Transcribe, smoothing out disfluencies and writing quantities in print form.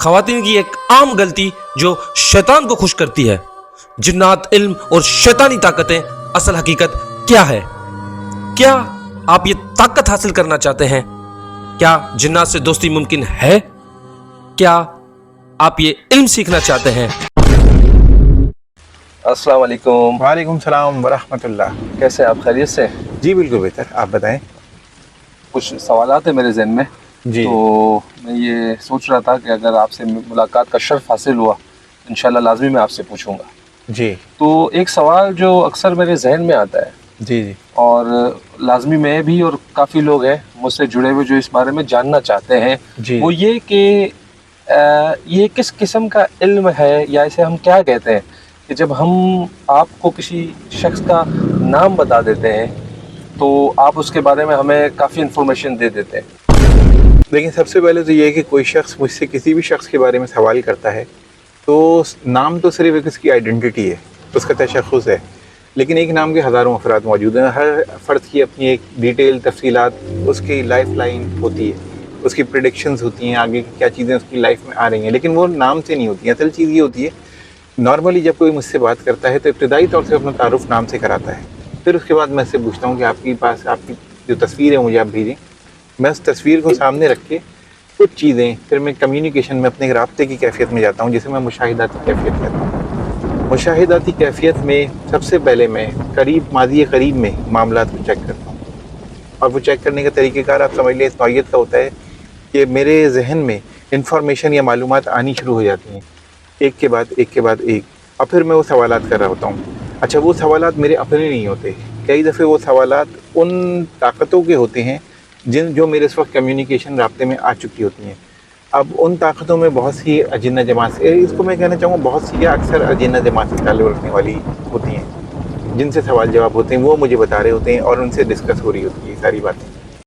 ख्वातीन की एक आम गलती जो शैतान को खुश करती है। जिन्नात, इल्म और शैतानी ताकतें, असल हकीकत क्या है? क्या आप ये ताकत हासिल करना चाहते हैं? क्या जिन्नात से दोस्ती मुमकिन है? क्या आप ये इल्म सीखना चाहते हैं? अस्सलाम वालेकुम। वालेकुम सलाम वरहमतुल्लाह। कैसे आप, खैरियत से? जी बिल्कुल बेहतर, आप बताएं। कुछ सवालात है मेरे ज़हन में, जी तो मैं ये सोच रहा था कि अगर आपसे मुलाकात का शर्फ हासिल हुआ, इंशाल्लाह लाजमी मैं आपसे पूछूंगा। जी तो एक सवाल जो अक्सर मेरे जहन में आता है, जी जी और लाजमी मैं भी और काफ़ी लोग हैं मुझसे जुड़े हुए जो इस बारे में जानना चाहते हैं, जी वो ये कि ये किस किस्म का इल्म है, या इसे हम क्या कहते हैं कि जब हम आपको किसी शख्स का नाम बता देते हैं तो आप उसके बारे में हमें काफ़ी इन्फॉर्मेशन दे देते हैं। देखिए, सबसे पहले तो ये है कि कोई शख्स मुझसे किसी भी शख्स के बारे में सवाल करता है तो नाम तो सिर्फ एक उसकी आइडेंटिटी है, उसका तशख़्ख़ुस है, लेकिन एक नाम के हज़ारों अफराद मौजूद हैं। हर फ़र्द की अपनी एक डिटेल तफसीलात, उसकी लाइफ लाइन होती है, उसकी प्रेडिक्शंस होती हैं, आगे की क्या चीज़ें उसकी लाइफ में आ रही हैं, लेकिन वो नाम से नहीं होती हैं। असल चीज़ ये होती है, नॉर्मली जब कोई मुझसे बात करता है तो इब्तदाई तौर से अपना तारुफ नाम से कराता है, फिर उसके बाद मैं उससे पूछता हूँ कि आपके पास आपकी जो तस्वीर है मुझे आप भेजें। मैं उस तस्वीर को सामने रख के कुछ चीज़ें, फिर मैं कम्युनिकेशन में अपने राब्ते की कैफियत में जाता हूँ, जिसे मैं मुशाहिदाती कैफियत कहता हूँ। मुशाहिदाती कैफियत में सबसे पहले मैं करीब, माज़ी करीब में मामलात को चेक करता हूँ, और वो चेक करने का तरीक़ेकार आप समझ लें इस नौइयत का होता है कि मेरे जहन में इंफॉर्मेशन या मालूमात आनी शुरू हो जाती हैं, एक के बाद एक के बाद एक, और फिर मैं वो सवालात कर रहा होता हूँ। अच्छा, वो सवालात मेरे अपने नहीं होते, कई दफ़े वो सवालात उन ताकतों के होते हैं जो मेरे इस वक्त कम्युनिकेशन राब्ते में आ चुकी होती हैं। अब उन ताकतों में बहुत सी अजिन्ना जमात से, इसको मैं कहना चाहूँगा बहुत सी या अक्सर अजिन्ना जमात से ताल्लुक़ रखने वाली होती हैं, जिनसे सवाल जवाब होते हैं, वो मुझे बता रहे होते हैं और उनसे डिस्कस हो रही होती है सारी बातें।